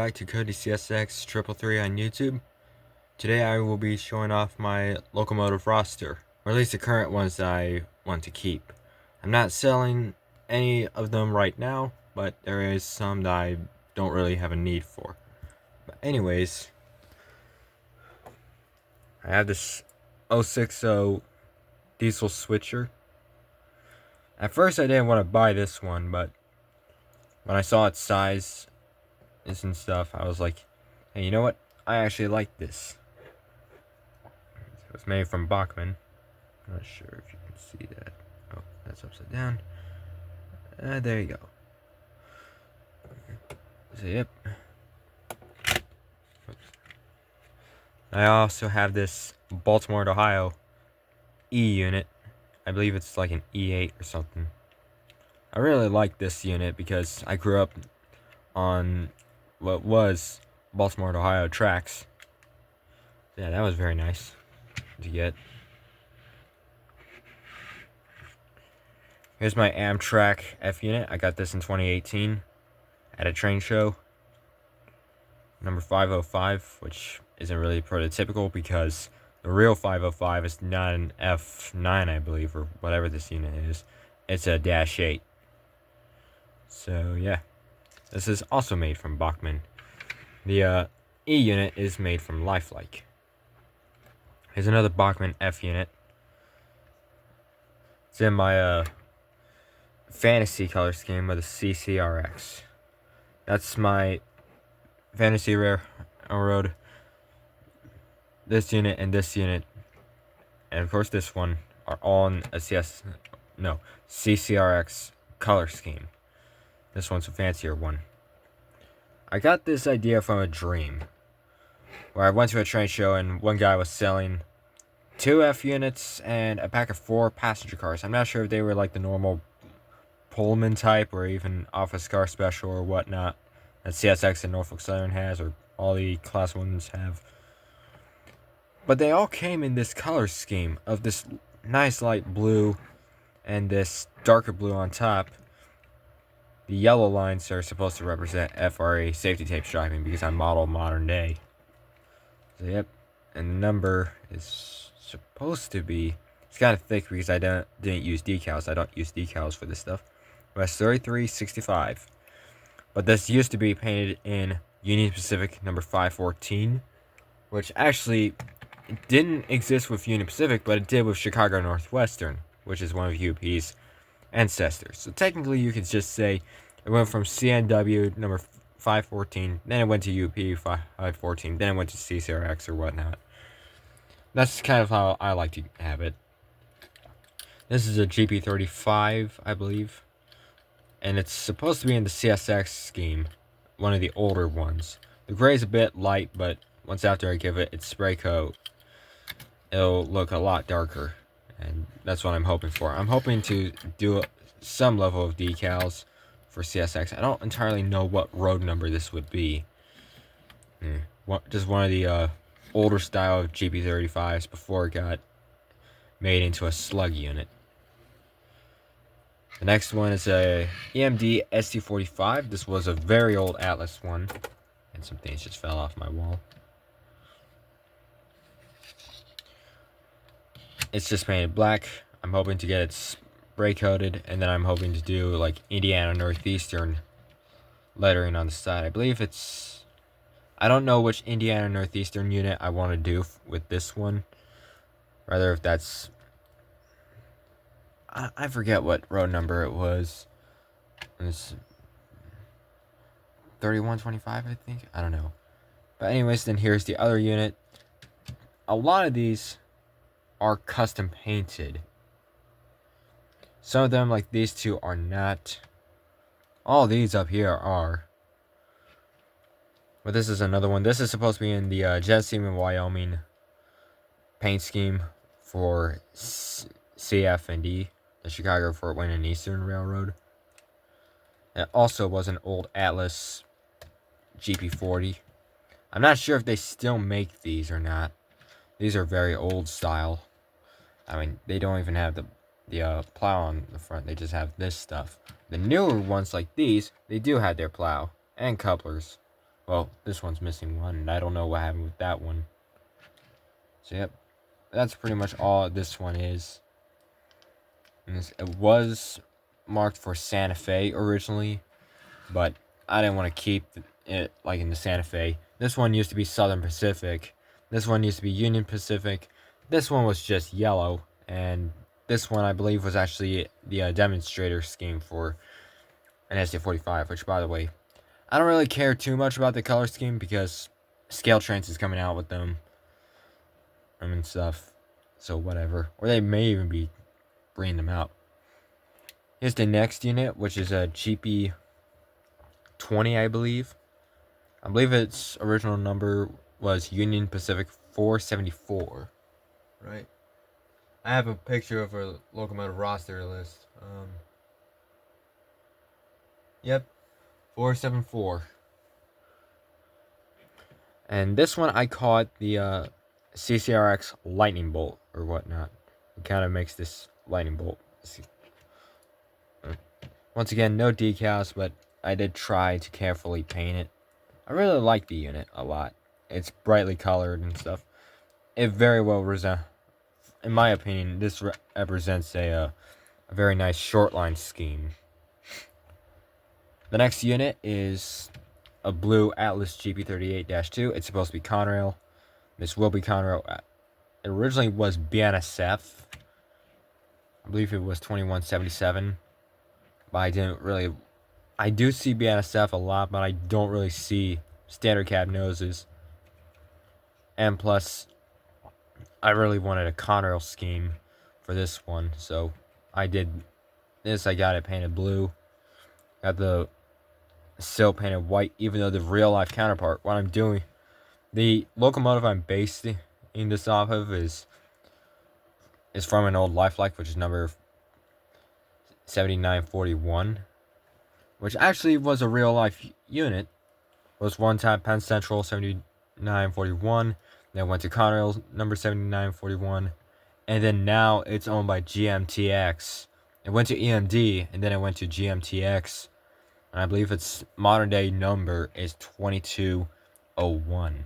back to Cody CSX 333 on YouTube. Today I will be showing off my Locomotive roster, or at least the current ones that I want to keep. I'm not selling any of them right now, but there is some that I don't really have a need for. But anyways, I have this 060 diesel switcher. At first I didn't want to buy this one, but when I saw its size and stuff, I was like, hey, you know what? I actually like this. It was made from Bachmann. I'm not sure if you can see that. Oh, that's upside down. There you go. So, yep. Oops. I also have this Baltimore to Ohio E unit. I believe it's like an E8 or something. I really like this unit because I grew up on what was Baltimore to Ohio tracks. Yeah, that was very nice to get. Here's my AMTK F unit. I got this in 2018 at a train show. Number 505, which isn't really prototypical because the real 505 is not an F9, I believe, or whatever this unit is. It's a -8. So, yeah. This is also made from Bachmann. The E unit is made from Lifelike. Here's another Bachmann F unit. It's in my fantasy color scheme with a CCRX. That's my fantasy railroad. This unit and this unit, and of course this one, are all in a CCRX color scheme. This one's a fancier one. I got this idea from a dream, where I went to a train show and one guy was selling 2 F units and a pack of 4 passenger cars. I'm not sure if they were like the normal Pullman type or even office car special or whatnot that CSX and Norfolk Southern has, or all the class 1s have. But they all came in this color scheme of this nice light blue and this darker blue on top. The yellow lines are supposed to represent FRA safety tape striping because I model modern day. So, yep. And the number is supposed to be, it's kind of thick because I didn't use decals. I don't use decals for this stuff. But it's 3365. But this used to be painted in Union Pacific number 514, which actually didn't exist with Union Pacific, but it did with Chicago Northwestern, which is one of UP's ancestors. So technically you could just say it went from CNW number 514, then it went to UP 514, then it went to CCRX or whatnot. That's kind of how I like to have it. This is a GP35, I believe, and it's supposed to be in the CSX scheme, one of the older ones. The gray is a bit light, but once after I give it its spray coat, it'll look a lot darker, and that's what I'm hoping for. I'm hoping to do some level of decals for CSX. I don't entirely know what road number this would be. Just one of the older style of GP35s before it got made into a slug unit. The next one is a EMD ST45. This was a very old Atlas one, and some things just fell off my wall. It's just painted black. I'm hoping to get it spray coated, and then I'm hoping to do like Indiana Northeastern lettering on the side. I believe it's, I don't know which Indiana Northeastern unit I want to do with this one. Rather, if that's, I forget what road number it was. It's 3125, I think. I don't know. But anyways, then here's the other unit. A lot of these are custom painted. Some of them, like these two, are not. All these up here are. But this is another one. This is supposed to be in the Chessie and Wyoming paint scheme for CF&E, the Chicago, Fort Wayne, and Eastern Railroad. It also was an old Atlas GP40. I'm not sure if they still make these or not. These are very old style. I mean, they don't even have the plow on the front. They just have this stuff. The newer ones like these, they do have their plow and couplers. Well, this one's missing one, and I don't know what happened with that one. So, yep. That's pretty much all this one is. And it was marked for Santa Fe originally, but I didn't want to keep it like in the Santa Fe. This one used to be Southern Pacific. This one used to be Union Pacific. This one was just yellow, and this one I believe was actually the demonstrator scheme for an SD45, which, by the way, I don't really care too much about the color scheme because Scale Trans is coming out with them and stuff, so whatever. Or they may even be bringing them out. Here's the next unit, which is a GP20, I believe. I believe its original number was Union Pacific 474. Right. I have a picture of a locomotive roster list. Yep, 474. And this one I caught the CCRX lightning bolt or whatnot. It kind of makes this lightning bolt. Once again, no decals, but I did try to carefully paint it. I really like the unit a lot. It's brightly colored and stuff. It very well in my opinion, this represents a very nice short line scheme. The next unit is a blue Atlas GP38-2. It's supposed to be Conrail. This will be Conrail. It originally was BNSF. I believe it was 2177. But I didn't really... I do see BNSF a lot, but I don't really see standard cab noses. And plus, I really wanted a Conrail scheme for this one, so I did this. I got it painted blue. Got the sill painted white, even though the real life counterpart, what I'm doing, the locomotive I'm basing this off of is from an old Lifelike, which is number 7941, which actually was a real life unit. It was one time Penn Central 7941, then went to Conrail number 7941, and then now it's owned by GMTX. It went to EMD, and then it went to GMTX, and I believe its modern day number is 2201.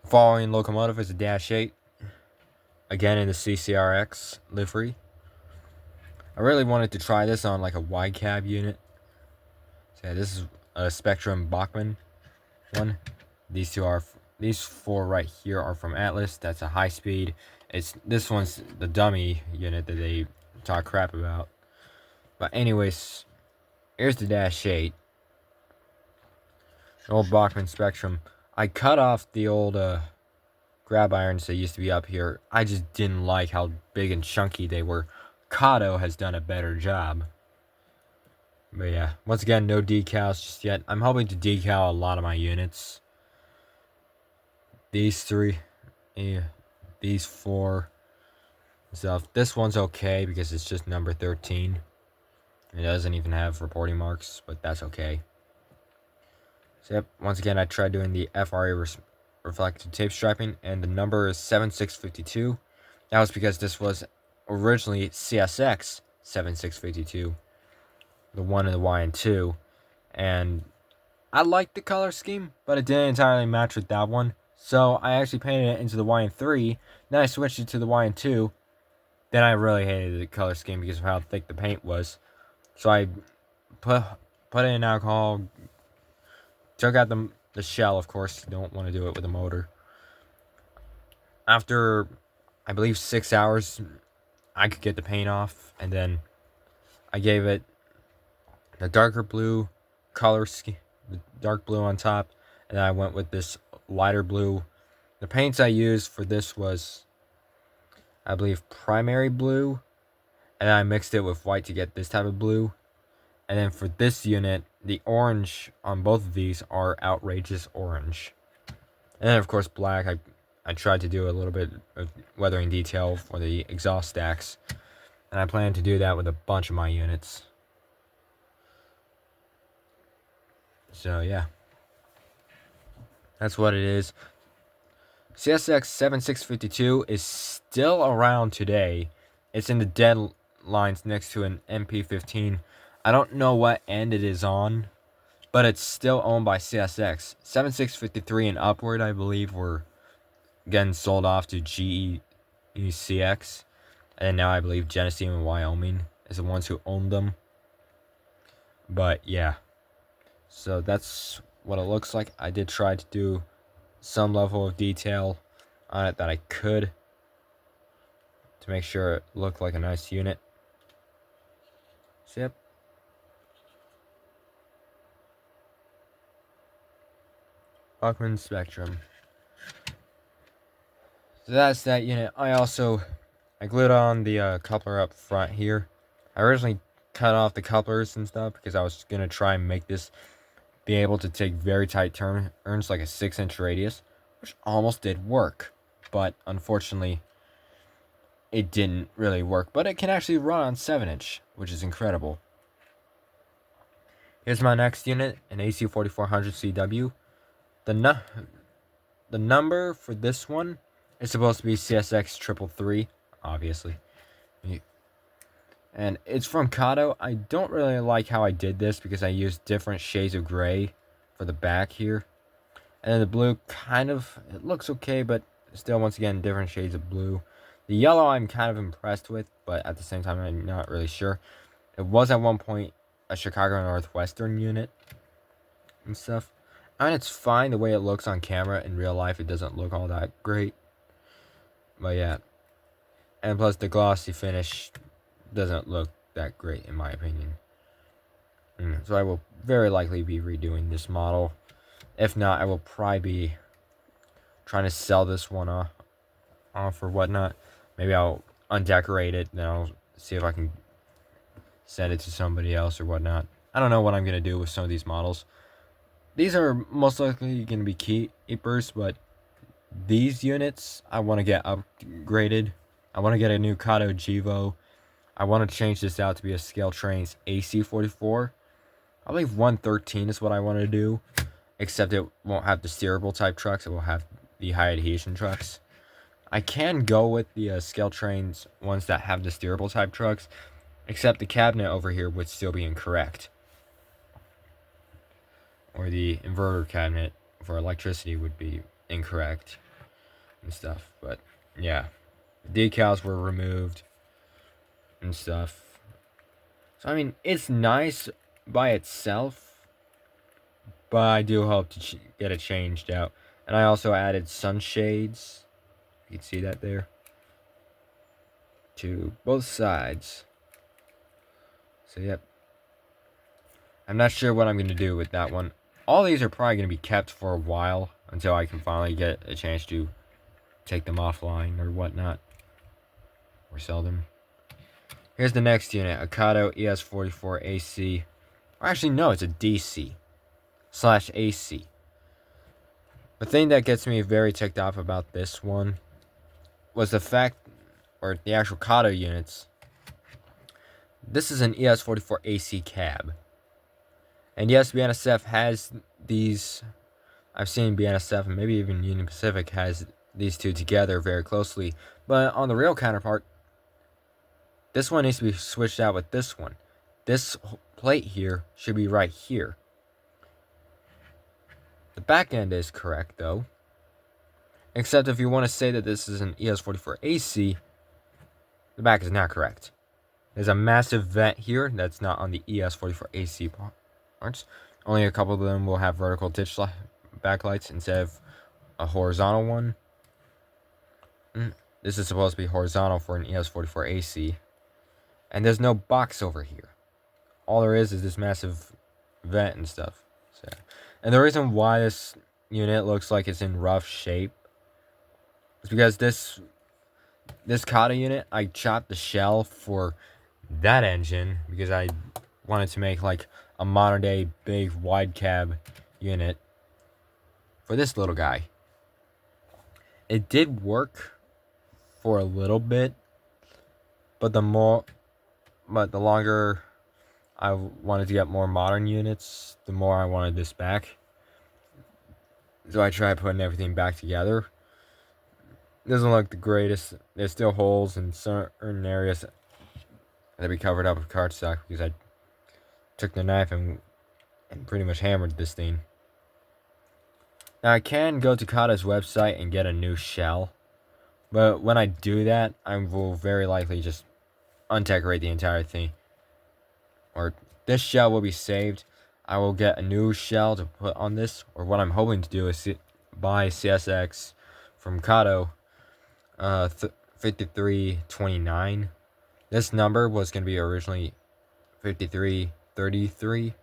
The following locomotive is a Dash 8, again in the CCRX livery. I really wanted to try this on like a wide cab unit. So yeah, this is a Spectrum Bachmann one. These four right here are from Atlas. That's a high speed. This one's the dummy unit that they talk crap about. But anyways, here's the Dash 8. An old Bachmann Spectrum. I cut off the old grab irons that used to be up here. I just didn't like how big and chunky they were. Kato has done a better job. But yeah, once again, no decals just yet. I'm hoping to decal a lot of my units. These three, these four, stuff. This one's okay because it's just number 13. It doesn't even have reporting marks, but that's okay. So yep, once again, I tried doing the FRA reflective tape striping, and the number is 7652. That was because this was originally CSX 7652. The 1 and the Y and 2. And I liked the color scheme, but it didn't entirely match with that one. So I actually painted it into the Y and 3. Then I switched it to the Y and 2. Then I really hated the color scheme because of how thick the paint was. So I put it in alcohol. Took out the shell, of course. You don't want to do it with a motor. After, I believe, 6 hours, I could get the paint off. And then I gave it the darker blue color scheme, the dark blue on top, and then I went with this lighter blue. The paints I used for this was, I believe, primary blue, and then I mixed it with white to get this type of blue. And then for this unit, the orange on both of these are outrageous orange. And then of course black, I tried to do a little bit of weathering detail for the exhaust stacks, and I plan to do that with a bunch of my units. So yeah, that's what it is. CSX 7652 is still around today. It's in the deadlines next to an MP15. I don't know what end it is on, but it's still owned by CSX. 7653 and upward, I believe, were getting sold off to GMTX, and now I believe Genesee and Wyoming is the ones who own them. But yeah, so that's what it looks like. I did try to do some level of detail on it that I could to make sure it looked like a nice unit. So yep. Bachmann Spectrum. So that's that unit. I glued on the coupler up front here. I originally cut off the couplers and stuff because I was going to try and make this be able to take very tight turns, like a 6-inch radius, which almost did work. But unfortunately, it didn't really work. But it can actually run on 7-inch, which is incredible. Here's my next unit, an AC4400CW. The number for this one is supposed to be CSX 333, obviously. And it's from Kato. I don't really like how I did this because I used different shades of gray for the back here. And then the blue it looks okay, but still, once again, different shades of blue. The yellow I'm kind of impressed with, but at the same time, I'm not really sure. It was at one point a Chicago Northwestern unit and stuff. I mean, it's fine the way it looks on camera. In real life, it doesn't look all that great. But yeah. And plus, the glossy finish doesn't look that great, in my opinion. So I will very likely be redoing this model. If not, I will probably be trying to sell this one off or whatnot. Maybe I'll undecorate it, then I'll see if I can send it to somebody else or whatnot. I don't know what I'm going to do with some of these models. These are most likely going to be keepers, but these units I want to get upgraded. I want to get a new Kato Jivo. I want to change this out to be a Scale Trains AC44. I believe 113 is what I want to do, except it won't have the steerable type trucks. It will have the high adhesion trucks. I can go with the Scale Trains ones that have the steerable type trucks, except the cabinet over here would still be incorrect. Or the inverter cabinet for electricity would be incorrect and stuff. But yeah, the decals were removed and stuff. So I mean, it's nice by itself, but I do hope to get it changed out. And I also added sunshades. You can see that there, to both sides. So yep, I'm not sure what I'm going to do with that one. All these are probably going to be kept for a while until I can finally get a chance to take them offline or whatnot, or sell them. Here's the next unit, a Kato ES44AC. Or actually, no, it's a DC/AC. The thing that gets me very ticked off about this one was the fact, or the actual Kato units. This is an ES44AC cab. And yes, BNSF has these. I've seen BNSF and maybe even Union Pacific has these two together very closely. But on the real counterpart, this one needs to be switched out with this one. This plate here should be right here. The back end is correct though. Except if you want to say that this is an ES44AC, the back is not correct. There's a massive vent here that's not on the ES44AC parts. Only a couple of them will have vertical ditch backlights instead of a horizontal one. This is supposed to be horizontal for an ES44AC. And there's no box over here. All there is this massive vent and stuff. So, and the reason why this unit looks like it's in rough shape is because this Kato unit, I chopped the shell for that engine because I wanted to make like a modern day big wide cab unit for this little guy. It did work for a little bit, but the longer I wanted to get more modern units, the more I wanted this back. So I tried putting everything back together. It doesn't look the greatest. There's still holes in certain areas that we covered up with cardstock because I took the knife and and pretty much hammered this thing. Now I can go to Kata's website and get a new shell, but when I do that, I will very likely just undecorate the entire thing. Or this shell will be saved. I will get a new shell to put on this, or what I'm hoping to do is buy CSX from Kato 5329. This number was going to be originally 5333,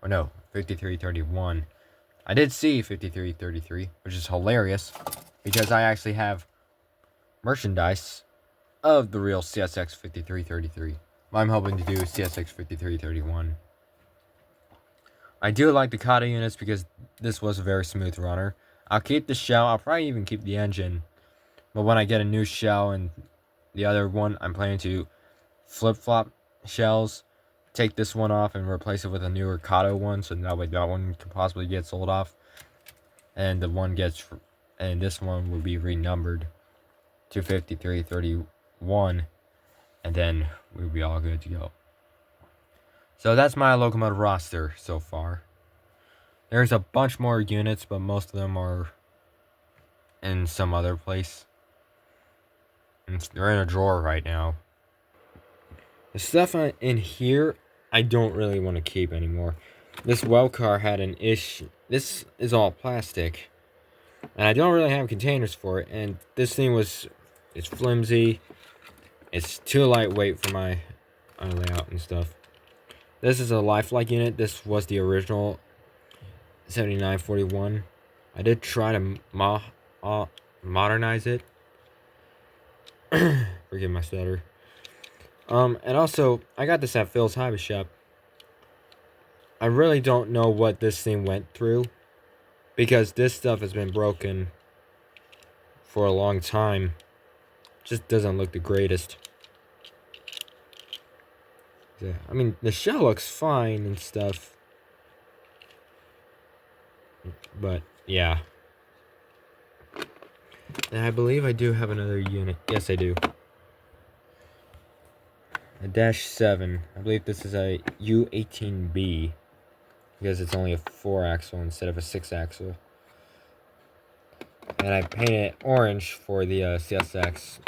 or no, 5331. I did see 5333, which is hilarious, because I actually have merchandise of the real CSX 5333. I'm hoping to do CSX 5331. I do like the Kata units because this was a very smooth runner. I'll keep the shell, I'll probably even keep the engine. But when I get a new shell and the other one, I'm planning to flip-flop shells, take this one off and replace it with a newer Kato one, so that way that one could possibly get sold off, and the one gets, and this one will be renumbered to 5331, and then we'll be all good to go. So that's my Locomotive roster so far. There's a bunch more units, but most of them are in some other place, and they're in a drawer right now. The stuff in here, I don't really want to keep anymore. This well car had an issue. This is all plastic, and I don't really have containers for it. And this thing it's flimsy. It's too lightweight for my layout and stuff. This is a lifelike unit. This was the original 7941. I did try to modernize it. Forgive my stutter. And also, I got this at Phil's Hobby Shop. I really don't know what this thing went through, because this stuff has been broken for a long time. Just doesn't look the greatest. Yeah, I mean, the shell looks fine and stuff, but yeah. And I believe I do have another unit. Yes, I do. A -7. I believe this is a U18B, because it's only a 4-axle instead of a 6-axle. And I painted it orange for the CSX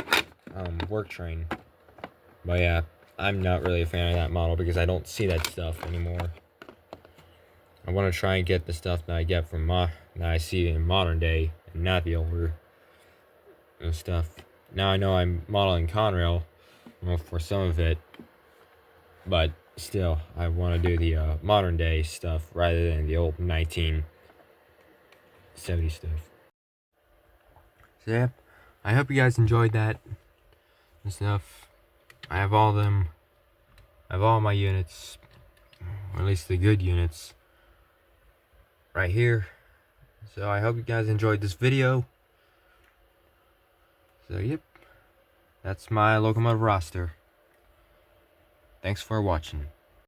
work train. But yeah, I'm not really a fan of that model because I don't see that stuff anymore. I want to try and get the stuff that I get from that I see in modern day, and not the older stuff. Now I know I'm modeling Conrail, well, for some of it, but still, I want to do the modern day stuff rather than the old 1970 stuff. So yeah, I hope you guys enjoyed that and stuff. I have all them. I have all my units, or at least the good units, right here. So I hope you guys enjoyed this video. So yep, that's my Locomotive roster. Thanks for watching.